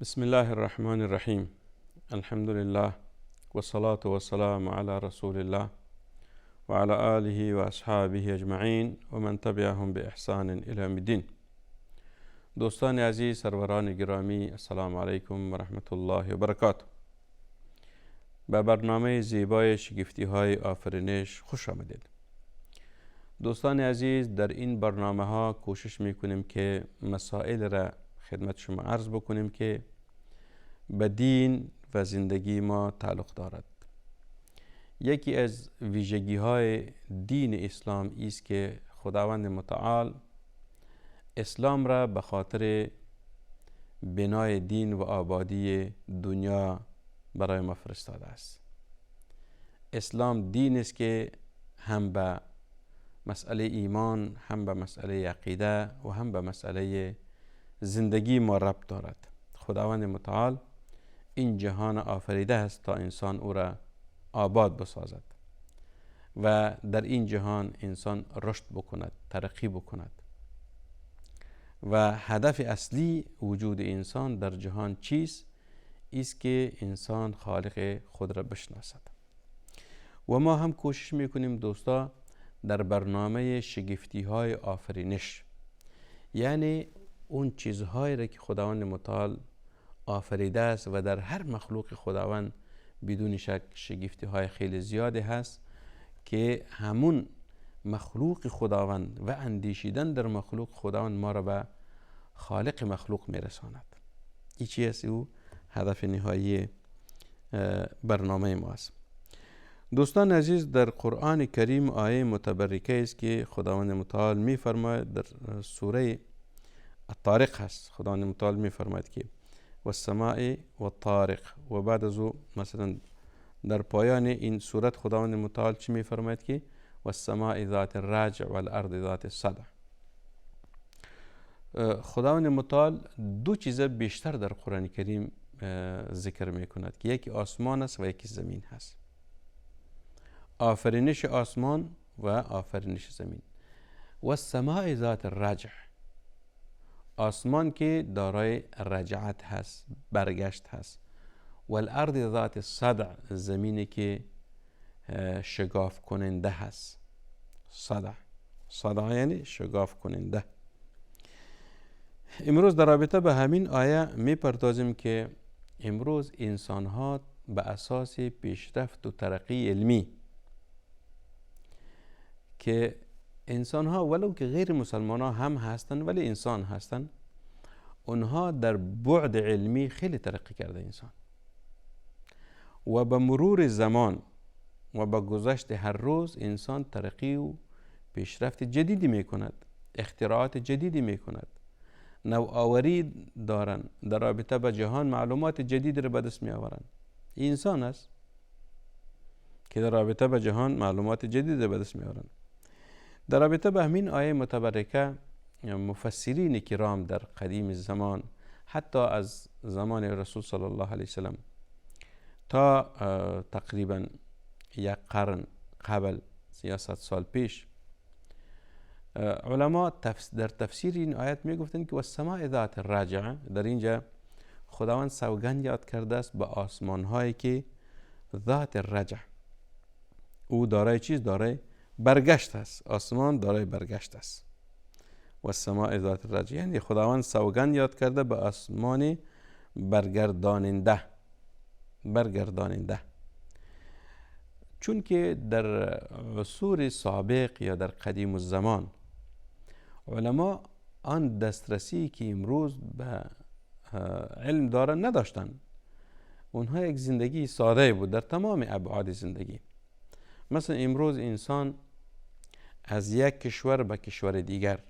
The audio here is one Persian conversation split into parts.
بسم الله الرحمن الرحیم. الحمد لله و صلاة و سلام علی رسول الله و علی آله و اصحابه اجمعین و من تبعهم بإحسان الی یوم الدین. دوستان عزیز، سروران گرامی، السلام علیکم و رحمت الله و برکاته. به برنامه زیبای شگفتی های آفرینش خوش آمدید. دوستان عزیز، در این برنامه ها کوشش میکنیم که مسائل را خدمت شما عرض بکنیم که به دین و زندگی ما تعلق دارد. یکی از ویژگی های دین اسلام است که خداوند متعال اسلام را به خاطر بنای دین و آبادی دنیا برای ما فرستاده است. اسلام دین است که هم به مسئله ایمان، هم به مسئله عقیده و هم به مسئله زندگی ما ربط دارد. خداوند متعال این جهان آفریده است تا انسان او را آباد بسازد و در این جهان انسان رشد بکند، ترقی بکند. و هدف اصلی وجود انسان در جهان چیست؟ است که انسان خالق خود را بشناسد. و ما هم کوشش میکنیم دوستا در برنامه شگفتی های آفرینش، یعنی اون چیزهایی را که خداوند متعال آفریده است و در هر مخلوق خداوند بدون شک شگفتی های خیلی زیاده هست که همون مخلوق خداوند و اندیشیدن در مخلوق خداوند ما را به خالق مخلوق میرساند. این چی است؟ او هدف نهایی برنامه ما است. دوستان عزیز، در قرآن کریم آیه متبرکه است که خداوند متعال میفرماید، در سوره الطارق هست. خداوند متعال میفرماید که والسماء والطارق، و بعد از او مثلا در پایان این سورت خداوند متعال چی میفرماید که والسماء ذات الرجع والارض ذات الصدع. خداوند متعال دو چیز بیشتر در قرآن کریم ذکر میکند که یکی آسمان است و یکی زمین هست. آفرینش آسمان و آفرینش زمین. والسماء ذات الرجع، آسمان که دارای رجعت هست، برگشت هست. والارض ذات الصدع، زمینی که شگاف کننده هست. صدع یعنی شگاف کننده. امروز در رابطه به همین آیه میپردازیم که امروز انسان ها به اساس پیشرفت و ترقی علمی که انسان ها ولو که غیر مسلمان ها هم هستن ولی انسان هستن، اونها در بعد علمی خیلی ترقی کرده انسان، و به مرور زمان و به گذشت هر روز انسان ترقی و پیشرفت جدیدی میکند، اختراعات جدیدی میکند، نوآوری دارن، در رابطه با جهان معلومات جدید را به دست می آورند. این انسان است که در رابطه با جهان معلومات جدید را به دست می آورند. در رابطه با همین آیه متبرکه مفسرین کرام در قدیم زمان، حتی از زمان رسول صلی الله علیه وسلم تا تقریبا یک قرن قبل، 300 سال پیش، علما در تفسیر این آیت می گفتند که والسماء ذات الرجع، در اینجا خداوند سوگند یاد کرده است به آسمان هایی که ذات الرجع، او دارای چیز؟ دارای برگشت است. آسمان دارای برگشت است. والسماء ذات الرجع یعنی خداوند سوگند یاد کرده به آسمان برگرداننده. چون که در عصور سابق یا در قدیم الزمان علما آن دسترسی که امروز به علم دارن نداشتن. اونها یک زندگی ساده بود در تمام ابعاد زندگی. مثلا امروز انسان از یک کشور به کشور دیگر،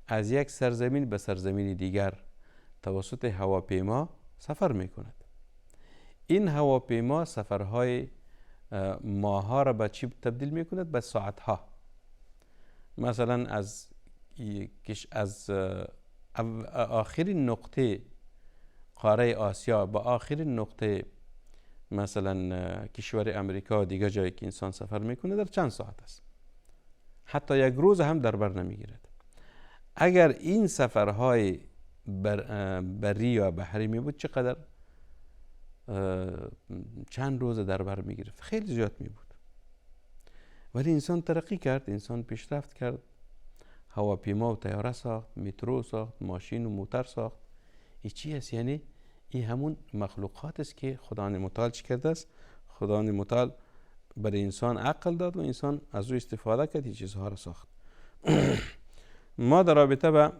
از یک سرزمین به سرزمین دیگر توسط هواپیما سفر میکند. این هواپیما سفرهای ماه‌ها را به چی تبدیل میکند؟ به ساعتها. مثلا از آخرین نقطه قاره آسیا با آخرین نقطه مثلا کشور امریکا و دیگر جایی که انسان سفر میکنه در چند ساعت است. حتی یک روز هم در بر نمیگیرد. اگر این سفرهای بری یا بحری می بود چقدر چند روز در بر می گرفت، خیلی زیاد می بود. ولی انسان ترقی کرد، انسان پیشرفت کرد، هواپیما و طیاره ساخت، مترو ساخت، ماشین و موتر ساخت. این چی است؟ یعنی این همون مخلوقات است که خداوند متعال چی کرده است؟ خداوند متعال برای انسان عقل داد و انسان از او استفاده کرد، این چیزها را ساخت. ما در رابطه با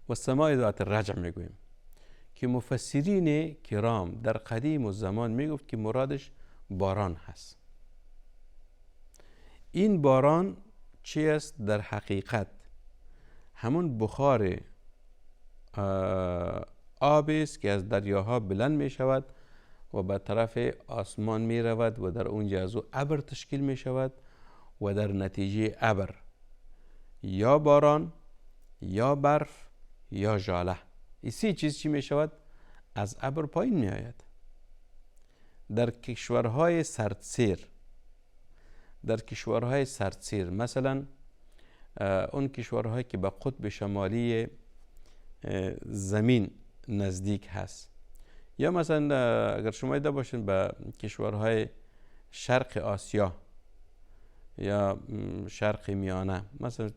والسماء ذات الرجع میگوییم که مفسرین کرام در قدیم و زمان میگفت که مرادش باران هست. این باران چی است؟ در حقیقت همون بخار آب است که از دریاها بلند می شود و به طرف آسمان می رود و در اونجا از او ابر تشکیل می شود و در نتیجه ابر یا باران یا برف یا ژاله، این سه چیز چی می شود؟ از ابر پایین می آید. در کشورهای سردسیر مثلا اون کشورهایی که به قطب شمالی زمین نزدیک هست، یا مثلا اگر شما دیده باشین به کشورهای شرق آسیا یا شرق میانه، مثلا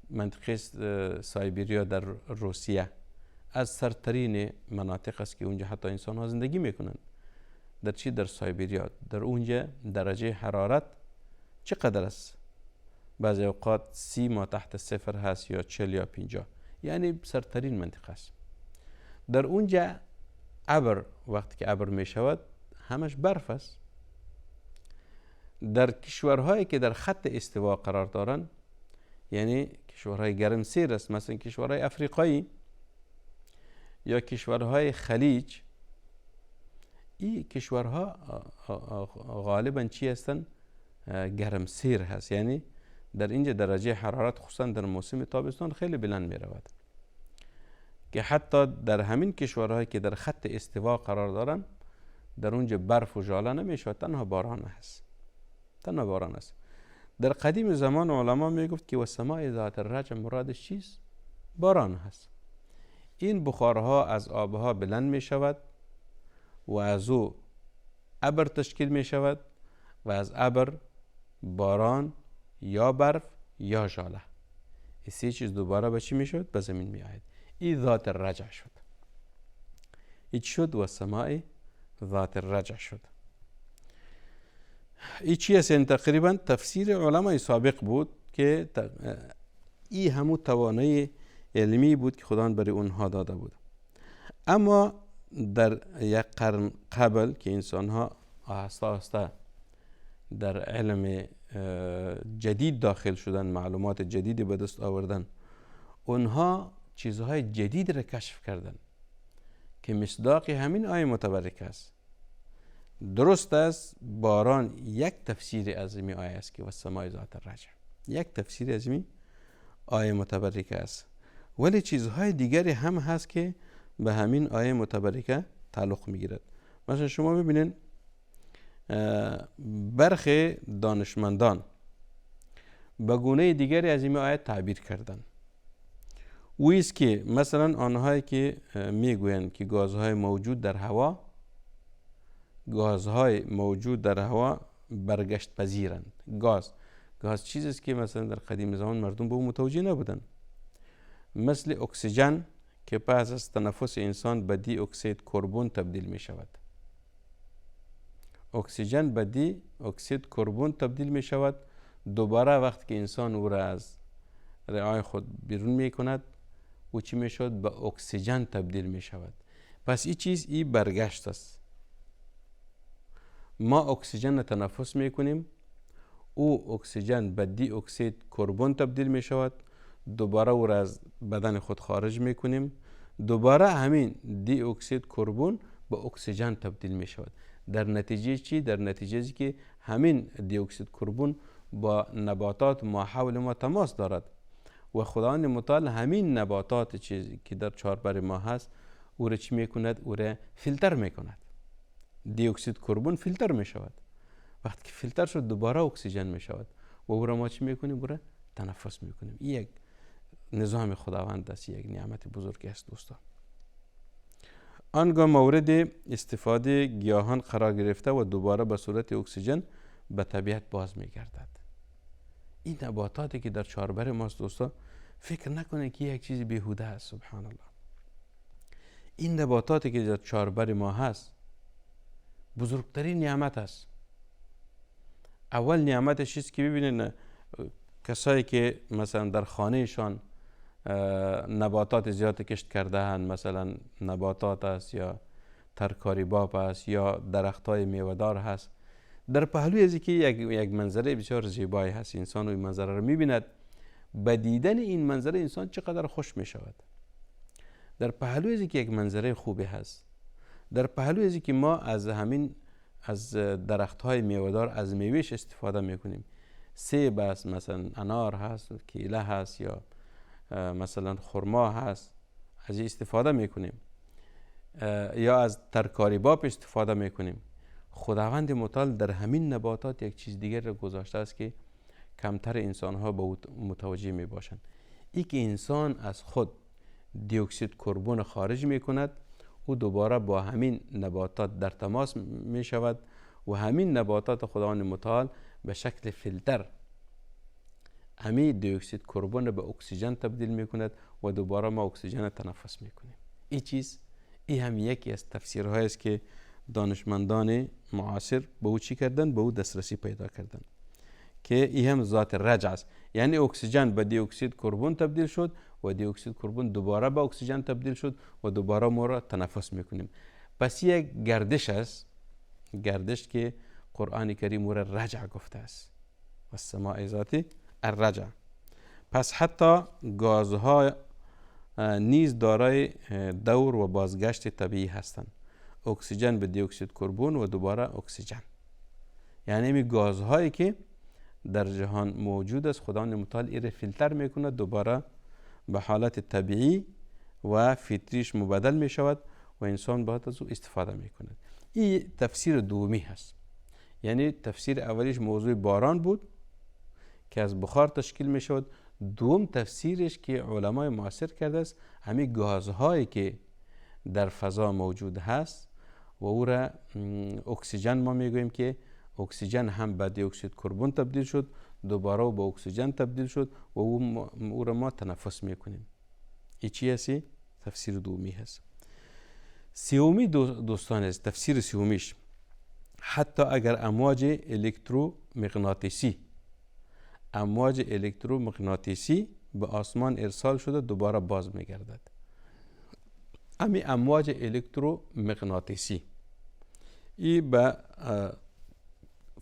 منطقه سایبریا در روسیه از سردترین مناطق است که اونجا حتی انسان ها زندگی میکنند. در چی؟ در سایبریا. در اونجا درجه حرارت چقدر است؟ بعضی اوقات 30 ما تحت صفر هست یا 40 یا 50، یعنی سردترین منطقه است. در اونجا ابر، وقتی که ابر می شود همش برف است. در کشورهایی که در خط استوا قرار دارند، یعنی کشورهای گرمسیر است، مثلا کشورهای افریقایی یا کشورهای خلیج، این کشورها غالبا چی هستند؟ گرمسیر هست. یعنی در اینجا درجه حرارت خصوصا در موسم تابستان خیلی بلند می رود که حتی در همین کشورهایی که در خط استوا قرار دارن در اونجا برف و ژاله نمی شود، تنها باران هست. در قدیم زمان علما می گفت که والسماء ذات الرجع مرادش چیست؟ باران هست. این بخارها از آبها بلند می شود و از او ابر تشکیل می شود و از ابر باران یا برف یا ژاله، این سه چیز دوباره به چی می شود؟ به زمین می آید. این ذات الرجع شد. این شد والسماء ذات الرجع شد. این چی است؟ تقریبا تفسیر علمای سابق بود که این همون توانایی علمی بود که خداوند برای اونها داده بود. اما در یک قرن قبل که انسان ها آهسته آهسته در علم جدید داخل شدن، معلومات جدیدی به دست آوردن، اونها چیزهای جدید را کشف کردن که مصداق همین آیه متبرک است. درست است باران یک تفسیر از این آیه است که والسماء ذات الرجع، یک تفسیر از این آیه متبرک است، ولی چیزهای دیگری هم هست که به همین آیه متبرکه تعلق میگیرد. مثلا شما ببینید برخی دانشمندان به گونه دیگری از این آیه تعبیر کردن. ویست که مثلا آنهایی که میگویند که گازهای موجود در هوا برگشت پذیرند. گاز چیزی است که مثلا در قدیم زمان مردم به اون متوجه نبودند، مثل اکسیژن که پس از تنفس انسان به دی اکسید کربن تبدیل می شود. اکسیژن به دی اکسید کربن تبدیل می شود. دوباره وقتی که انسان او را از رئه خود بیرون می کند او چی می شود؟ به اکسیژن تبدیل می شود. پس این چیز این برگشت است. ما اکسیژن تنفس می کنیم، او اکسیژن به دی اکسید کربن تبدیل می شود، دوباره او را از بدن خود خارج می کنیم، دوباره همین دی اکسید کربن به اکسیژن تبدیل می شود. در نتیجه چی؟ در نتیجه که همین دی اکسید کربن با نباتات ما حول ما تماس دارد و خداوند متعال همین نباتات چیزی که در چهاربر ما هست او را چی می کند؟ او را فیلتر می کند. دی اکسید کربن فیلتر می شود. وقتی که فیلتر شد دوباره اکسیژن می شود و او را ما چی می کنیم؟ او را تنفس می کنیم. این یک نظام خداوند است، یک نعمت بزرگی است دوستان. آنگاه مورد استفاده گیاهان قرار گرفته و دوباره به صورت اکسیژن به طبیعت باز میگردد. این نباتاتی که در چهاربر ماست دوستان، فکر نکنه که یک چیز بیهوده است. سبحان الله، این نباتاتی که در چهاربر ما هست بزرگترین نعمت است. اول نعمتش چیست که ببینین کسایی که مثلا در خانهشان نباتات زیاد کشت کرده هند، مثلا نباتات است یا ترکاری باب است یا درخت های میوه‌دار هست، در پهلوی از که یک منظره بسیار زیبایی هست، انسان این منظره رو میبیند، با دیدن این منظره انسان چقدر خوش میشود. در پهلوی از که یک منظره خوبی هست، در پهلوی از که ما از درخت های میوه‌دار از میوهش استفاده میکنیم، سیب است، مثلا انار هست، کیله هست یا مثلا خرما هست، از این استفاده میکنیم، یا از ترکاری باب استفاده میکنیم. خداوند متعال در همین نباتات یک چیز دیگر رو گذاشته است که کمتر انسان ها به متوجه می باشند. ای که انسان از خود دی اکسید کربن خارج می کند، او دوباره با همین نباتات در تماس می شود و همین نباتات خداوند متعال به شکل فیلتر همین دی اکسید کربن به اکسیژن تبدیل می کند و دوباره ما اکسیژن تنفس می کنیم. این هم یکی از تفسیرهایی است که دانشمندان معاصر به او چی کردن؟ به او دسترسی پیدا کردن که این هم ذات رجع است. یعنی اکسیژن به دی اکسید کربن تبدیل شد و دی اکسید کربن دوباره به اکسیژن تبدیل شد و دوباره ما را تنفس میکنیم. پس یک گردش است، گردش که قرآن کریم او را رجع گفته است، و السماء ذات الرجع. پس حتی گازها نیز دارای دور و بازگشت طبیعی هستند. اکسیژن به دی اکسید کربن و دوباره اکسیژن، یعنی می گازهایی که در جهان موجود است خداوند متعال این فیلتر میکنه، دوباره به حالت طبیعی و فطریش مبدل می شود و انسان باید از او استفاده میکنه. این تفسیر دومی هست. یعنی تفسیر اولیش موضوع باران بود که از بخار تشکیل می شود. دوم تفسیرش که علمای معاصر کرده است، همین گازهایی که در فضا موجود هست و او را اکسیژن ما میگوییم که اکسیژن هم به دی اکسید کربن تبدیل شد، دوباره به اکسیژن تبدیل شد و او را ما تنفس میکنیم. این چی هستی؟ تفسیر دومی هست. سومی دوستان است، تفسیر سومیش حتی اگر امواج الکترومغناطیسی به آسمان ارسال شده دوباره باز میگردد. امی امواج الکترومغناطیسی این به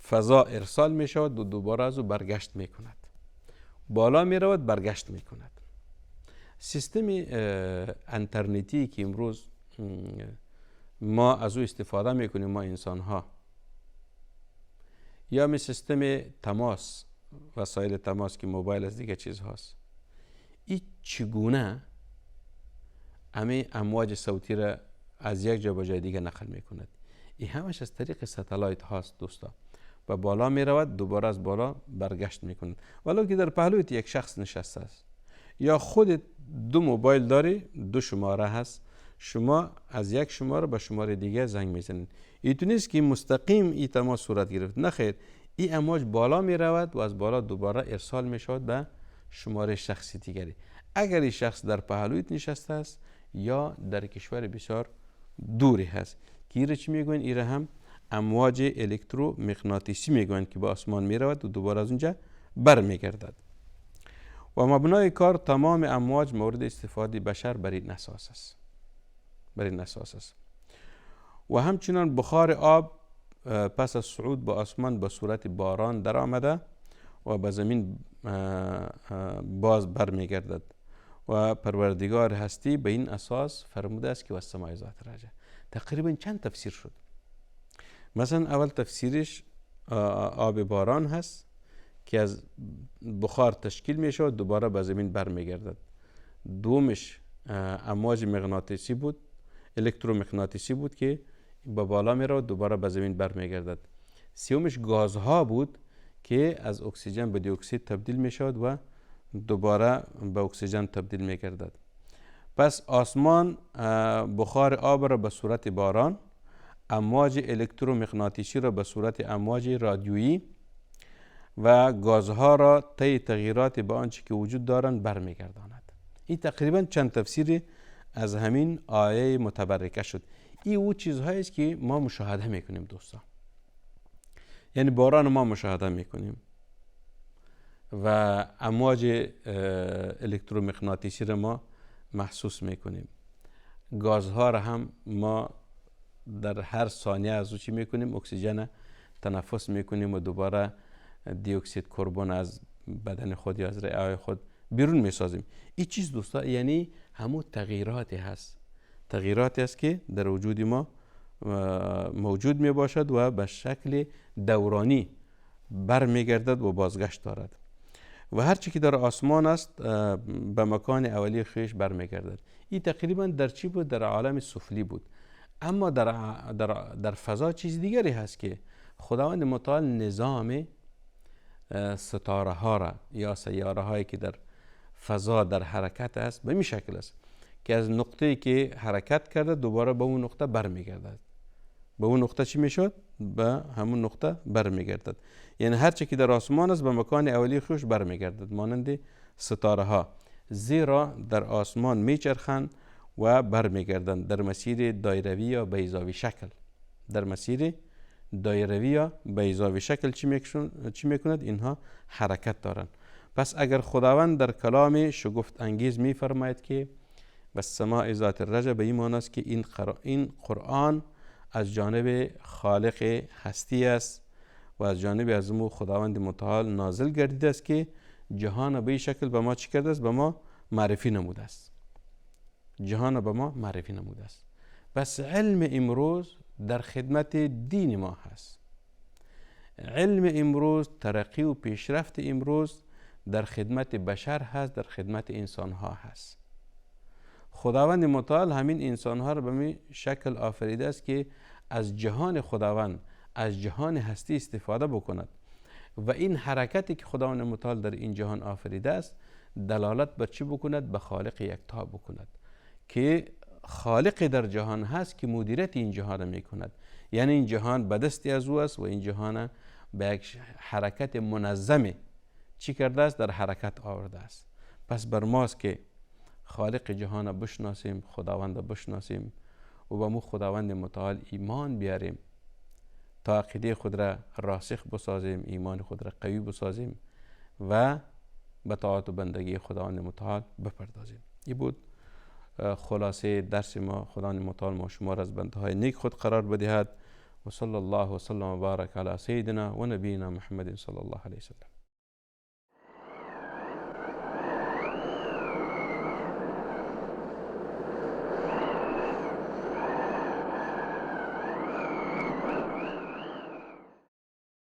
فضا ارسال می شود و دوباره از او برگشت می کند، بالا می رود برگشت می کند. سیستم انترنتی که امروز ما از او استفاده می کنیم ما انسان ها، یا می سیستم تماس، وسایل تماس که موبایل از دیگه چیز هاست، این چگونه همه امواج صوتی را از یک جا به جای دیگه نقل می کند؟ این همش از طریق ستلایت هاست دوستا، و بالا می رود دوباره از بالا برگشت می کند. ولو که در پهلویت یک شخص نشسته است یا خودت دو موبایل داری، دو شماره هست، شما از یک شماره به شماره دیگه زنگ می زنید. این نیست که مستقیم این تماس صورت گرفت، نه خیر، این امواج بالا می رود و از بالا دوباره ارسال می شود به شماره شخصی دیگری. اگر این شخص در پهلویت نشسته است یا در کشور بسیار دوری هست، که ایره چی میگوین؟ ایره هم امواج الکترومغناطیسی میگوین که به آسمان میرود و دوباره از اونجا بر میگردد. و مبنای کار تمام امواج مورد استفاده بشر بر این اساس است. و همچنان بخار آب پس از صعود به آسمان به صورت باران در آمده و به زمین باز بر میگردد. و پروردگار هستی به این اساس فرموده است که والسماء ذات الرجع. تقریبا چند تفسیر شد. مثلا اول تفسیرش آب باران هست که از بخار تشکیل می شود دوباره به زمین بر می گردد. دومش امواج مغناطیسی بود، الکترومغناطیسی بود که به بالا می رود دوباره به زمین بر می گردد. سومش گازها بود که از اکسیژن به دی اکسید تبدیل می شود و دوباره به اکسیژن تبدیل می گردد. پس آسمان بخار آب را به صورت باران، امواج الکترومغناطیسی را به صورت امواج رادیویی و گازها را طی تغییرات به آنچه که وجود دارند برمیگرداند. این تقریبا چند تفسیر از همین آیه متبرکه شد. این او چیزهایی است که ما مشاهده میکنیم دوستان. یعنی باران ما مشاهده میکنیم و امواج الکترومغناطیسی را ما محسوس میکنیم. گازها را هم ما در هر ثانیه از او چی میکنیم؟ اکسیژن تنفس میکنیم و دوباره دی اکسید کربن از بدن خود یا از رئه خود بیرون میسازیم. این چیز دوستا یعنی همون تغییراتی هست، تغییراتی است که در وجود ما موجود می باشد و به شکل دورانی برمیگردد و بازگشت دارد و هرچی که در آسمان است به مکان اولی خیش برمیگردد. این تقریبا در چی بود؟ در عالم سفلی بود. اما در فضا چیز دیگری هست که خداوند متعال نظام ستاره ها را یا سیاره هایی که در فضا در حرکت است به این شکل است که از نقطه‌ای که حرکت کرده دوباره به اون نقطه برمیگردد. به اون نقطه چی میشد؟ به همون نقطه برمیگردد. یعنی هر چی که در آسمان است به مکان اولی خودش برمیگردد، مانند ستاره ها، زیرا در آسمان میچرخند و برمیگردند در مسیر دایروی یا بیضاوی شکل. در مسیر دایروی یا بیضاوی شکل چی میکند؟ اینها حرکت دارند. پس اگر خداوند در کلام شگفت انگیز میفرماید که والسماء ذات الرجع، به این معنی است که این قرآن از جانب خالق هستی است و از جانب ازمو خداوند متعال نازل گردیده است که جهان به این شکل به ما چی کرده است؟ به ما معرفی نموده است. جهان به ما معرفی نموده است. بس علم امروز در خدمت دین ما هست. علم امروز، ترقی و پیشرفت امروز در خدمت بشر هست، در خدمت انسان ها هست. خداوند متعال همین انسان ها را به می شکل آفریده است که از جهان خداوند، از جهان هستی استفاده بکند و این حرکتی که خداوند متعال در این جهان آفریده است دلالت بر چی بکند؟ به خالق یکتا بکند که خالق در جهان هست که مدیریت این جهان را می کند. یعنی این جهان به دستی از او است و این جهان به یک حرکت منظم چی کرده است؟ در حرکت آورده است. پس بر ماست که خالق جهان بشناسیم، خداوند بشناسیم و به مو خداوند متعال ایمان بیاریم تا عقیده خود را راسخ بسازیم، ایمان خود را قوی بسازیم و به طاعت و بندگی خداوند متعال بپردازیم. این بود خلاصه درس ما. خداوند متعال ما شما را از بنده های نیک خود قرار بدهد و صلی الله و سلم و بارک علی سیدنا و نبینا محمد صلی الله علیه و سلم.